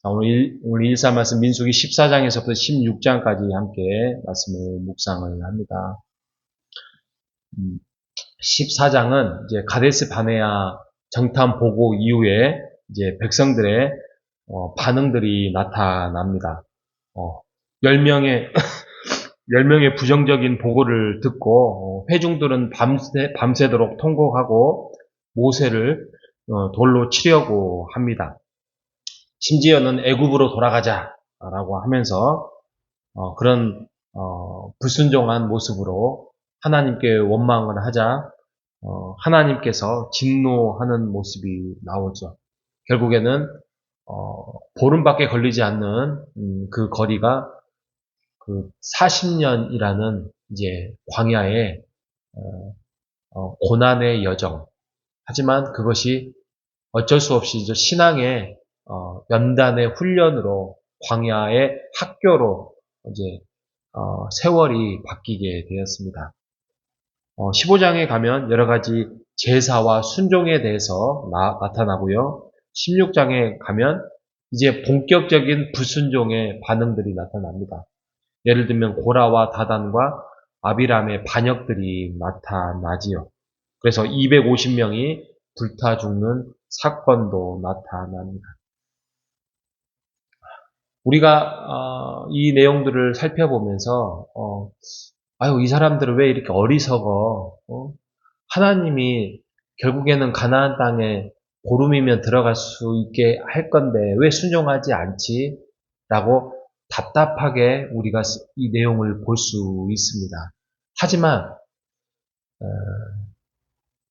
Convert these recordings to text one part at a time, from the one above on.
오늘 일사 말씀 민수기 14장에서부터 16장까지 함께 말씀을 묵상을 합니다. 14장은 이제 가데스 바네아 정탐 보고 이후에 이제 백성들의 반응들이 나타납니다. 10명의 10명의 부정적인 보고를 듣고 회중들은 밤새도록 통곡하고 모세를 돌로 치려고 합니다. 심지어는 애굽으로 돌아가자라고 하면서 그런 불순종한 모습으로 하나님께 원망을 하자 하나님께서 진노하는 모습이 나오죠. 결국에는 보름밖에 걸리지 않는 그 거리가 그 40년이라는 이제 광야의 고난의 여정. 하지만 그것이 어쩔 수 없이 신앙의 연단의 훈련으로 광야의 학교로 이제 세월이 바뀌게 되었습니다. 15장에 가면 여러 가지 제사와 순종에 대해서 나타나고요. 16장에 가면 이제 본격적인 불순종의 반응들이 나타납니다. 예를 들면 고라와 다단과 아비람의 반역들이 나타나지요. 그래서 250명이 불타 죽는 사건도 나타납니다. 우리가 이 내용들을 살펴보면서 이 사람들은 왜 이렇게 어리석어? 하나님이 결국에는 가나안 땅에 보름이면 들어갈 수 있게 할 건데 왜 순종하지 않지? 라고 답답하게 우리가 이 내용을 볼 수 있습니다. 하지만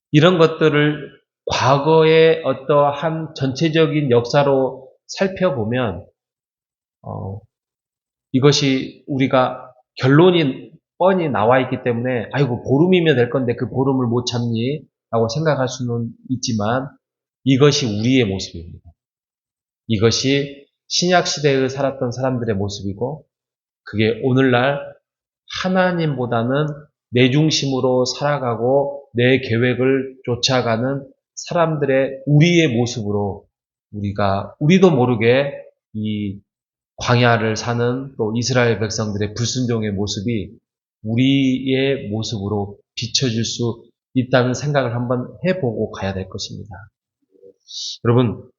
이런 것들을 과거의 어떠한 전체적인 역사로 살펴보면 이것이 우리가 결론이 뻔히 나와 있기 때문에 아이고 보름이면 될 건데 그 보름을 못 참니? 라고 생각할 수는 있지만 이것이 우리의 모습입니다. 이것이 신약시대에 살았던 사람들의 모습이고 그게 오늘날 하나님보다는 내 중심으로 살아가고 내 계획을 쫓아가는 사람들의 우리의 모습으로 우리도 모르게 이 광야를 사는 또 이스라엘 백성들의 불순종의 모습이 우리의 모습으로 비춰질 수 있다는 생각을 한번 해보고 가야 될 것입니다. 여러분,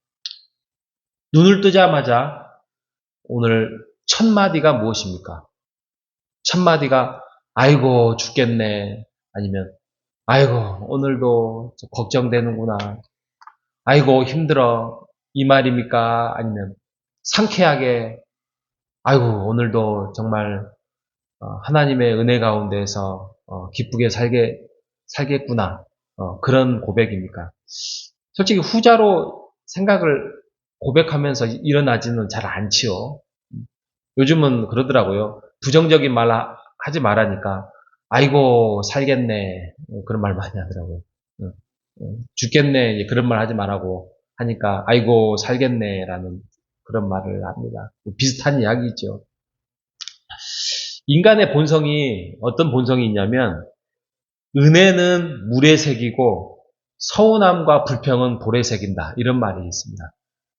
눈을 뜨자마자 오늘 첫 마디가 무엇입니까? 첫 마디가 아이고 죽겠네, 아니면 아이고 오늘도 걱정되는구나, 아이고 힘들어, 이 말입니까? 아니면 상쾌하게 아이고 오늘도 정말 하나님의 은혜 가운데서 기쁘게 살겠구나, 그런 고백입니까? 솔직히 후자로 생각을 고백하면서 일어나지는 잘 않지요. 요즘은 그러더라고요. 부정적인 말 하지 말라니까 아이고 살겠네, 그런 말 많이 하더라고요. 죽겠네, 그런 말 하지 말라고 하니까 아이고 살겠네라는 그런 말을 합니다. 비슷한 이야기죠. 인간의 본성이 어떤 본성이 있냐면 은혜는 물에 새기고 서운함과 불평은 돌에 새긴다, 이런 말이 있습니다.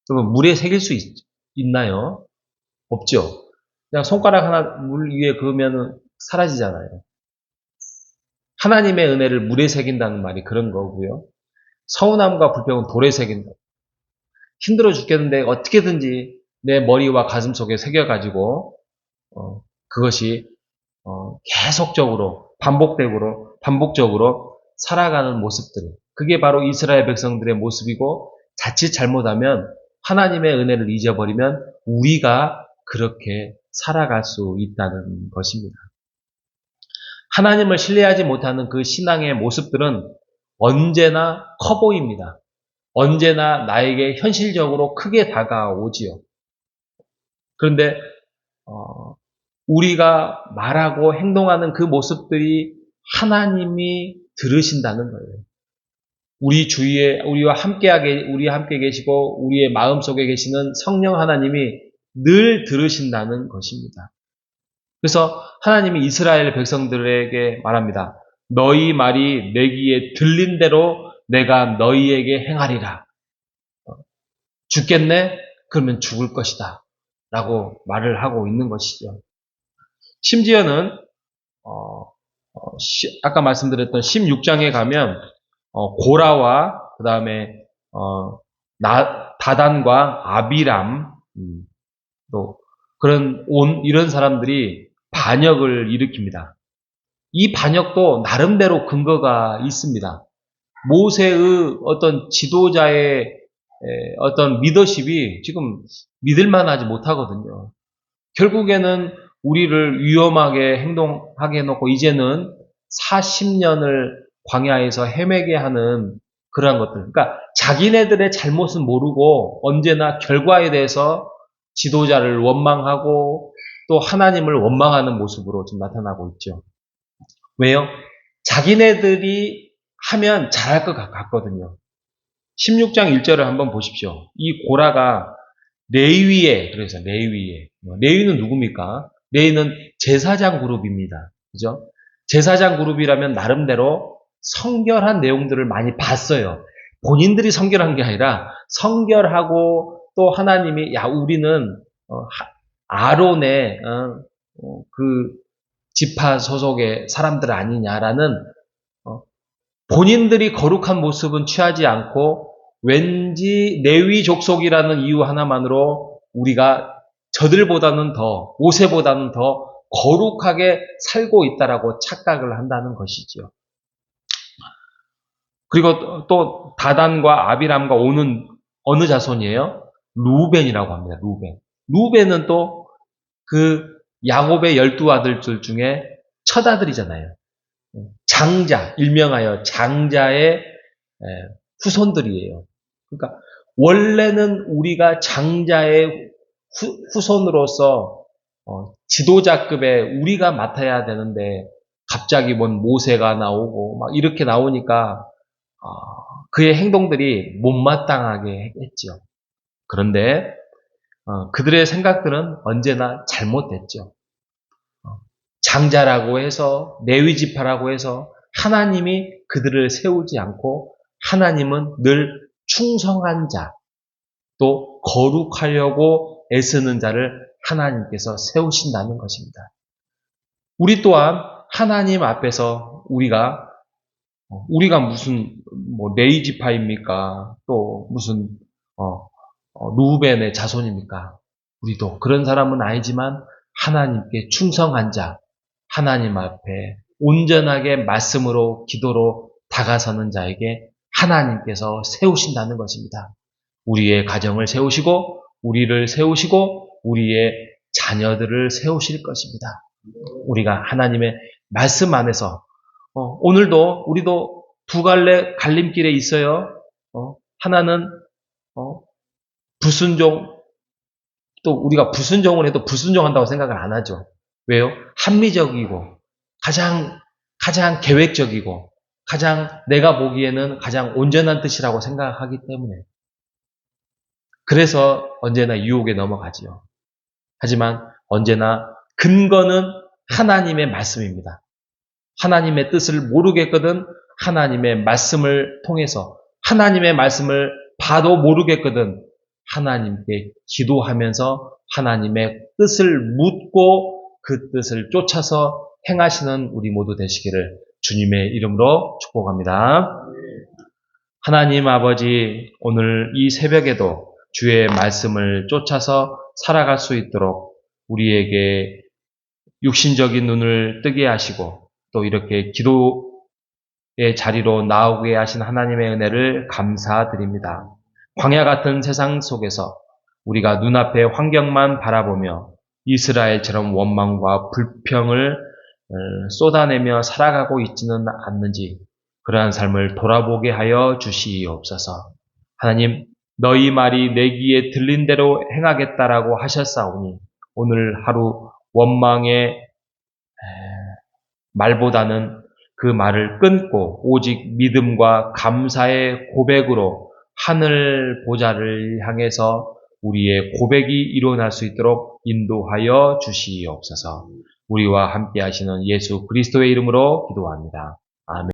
그러면 물에 새길 수 있나요? 없죠. 그냥 손가락 하나 물 위에 그으면 사라지잖아요. 하나님의 은혜를 물에 새긴다는 말이 그런 거고요. 서운함과 불평은 돌에 새긴다. 힘들어 죽겠는데 어떻게든지 내 머리와 가슴 속에 새겨가지고 그것이 계속적으로 반복적으로 살아가는 모습들, 그게 바로 이스라엘 백성들의 모습이고 자칫 잘못하면 하나님의 은혜를 잊어버리면 우리가 그렇게 살아갈 수 있다는 것입니다. 하나님을 신뢰하지 못하는 그 신앙의 모습들은 언제나 커 보입니다. 언제나 나에게 현실적으로 크게 다가오지요. 그런데 우리가 말하고 행동하는 그 모습들이 하나님이 들으신다는 거예요. 우리 주위에 우리와 함께 계시고 우리의 마음속에 계시는 성령 하나님이 늘 들으신다는 것입니다. 그래서 하나님이 이스라엘 백성들에게 말합니다. 너희 말이 내 귀에 들린 대로 내가 너희에게 행하리라. 죽겠네? 그러면 죽을 것이다. 라고 말을 하고 있는 것이죠. 심지어는 아까 말씀드렸던 16장에 가면 고라와 그 다음에 다단과 아비람 또 그런 이런 사람들이 반역을 일으킵니다. 이 반역도 나름대로 근거가 있습니다. 모세의 어떤 지도자의 어떤 리더십이 지금 믿을만하지 못하거든요. 결국에는 우리를 위험하게 행동하게 해놓고 이제는 40년을 광야에서 헤매게 하는 그러한 것들. 그러니까 자기네들의 잘못은 모르고 언제나 결과에 대해서 지도자를 원망하고 또 하나님을 원망하는 모습으로 좀 나타나고 있죠. 왜요? 자기네들이 하면 잘할 것 같거든요. 16장 1절을 한번 보십시오. 이 고라가 그래서 레위는 누굽니까? 레위는 제사장 그룹입니다. 그죠? 제사장 그룹이라면 나름대로 성결한 내용들을 많이 봤어요. 본인들이 성결한 게 아니라 성결하고 또 하나님이 우리는 아론의 그 지파 소속의 사람들 아니냐라는 본인들이 거룩한 모습은 취하지 않고 왠지 레위 족속이라는 이유 하나만으로 우리가 저들보다는 더, 모세보다는 더 거룩하게 살고 있다라고 착각을 한다는 것이죠. 그리고 또 다단과 아비람과 오는 어느 자손이에요? 루벤이라고 합니다. 루벤은 또 그 야곱의 12아들들 중에 첫 아들이잖아요. 장자, 일명하여 장자의 후손들이에요. 그러니까 원래는 우리가 장자의 후손으로서 지도자급의 우리가 맡아야 되는데 갑자기 뭔 모세가 나오고 막 이렇게 나오니까 그의 행동들이 못마땅하게 했죠. 그런데 그들의 생각들은 언제나 잘못됐죠. 장자라고 해서 레위 지파라고 해서 하나님이 그들을 세우지 않고 하나님은 늘 충성한 자, 또 거룩하려고 애쓰는 자를 하나님께서 세우신다는 것입니다. 우리 또한 하나님 앞에서 우리가 무슨 레위 지파입니까? 또 무슨 루벤의 자손입니까? 우리도 그런 사람은 아니지만 하나님께 충성한 자, 하나님 앞에 온전하게 말씀으로 기도로 다가서는 자에게 하나님께서 세우신다는 것입니다. 우리의 가정을 세우시고 우리를 세우시고 우리의 자녀들을 세우실 것입니다. 우리가 하나님의 말씀 안에서 오늘도 우리도 두 갈래 갈림길에 있어요. 하나는 불순종, 또 우리가 불순종을 해도 불순종한다고 생각을 안 하죠. 왜요? 합리적이고 가장 계획적이고 가장 내가 보기에는 가장 온전한 뜻이라고 생각하기 때문에 그래서 언제나 유혹에 넘어가지요. 하지만 언제나 근거는 하나님의 말씀입니다. 하나님의 뜻을 모르겠거든 하나님의 말씀을 통해서 하나님의 말씀을 봐도 모르겠거든 하나님께 기도하면서 하나님의 뜻을 묻고 그 뜻을 쫓아서 행하시는 우리 모두 되시기를 주님의 이름으로 축복합니다. 하나님 아버지, 오늘 이 새벽에도 주의 말씀을 쫓아서 살아갈 수 있도록 우리에게 육신적인 눈을 뜨게 하시고 또 이렇게 기도의 자리로 나오게 하신 하나님의 은혜를 감사드립니다. 광야 같은 세상 속에서 우리가 눈앞의 환경만 바라보며 이스라엘처럼 원망과 불평을 쏟아내며 살아가고 있지는 않는지 그러한 삶을 돌아보게 하여 주시옵소서. 하나님, 너희 말이 내 귀에 들린 대로 행하겠다라고 하셨사오니 오늘 하루 원망의 말보다는 그 말을 끊고 오직 믿음과 감사의 고백으로 하늘 보좌를 향해서 우리의 고백이 일어날 수 있도록 인도하여 주시옵소서. 우리와 함께 하시는 예수 그리스도의 이름으로 기도합니다.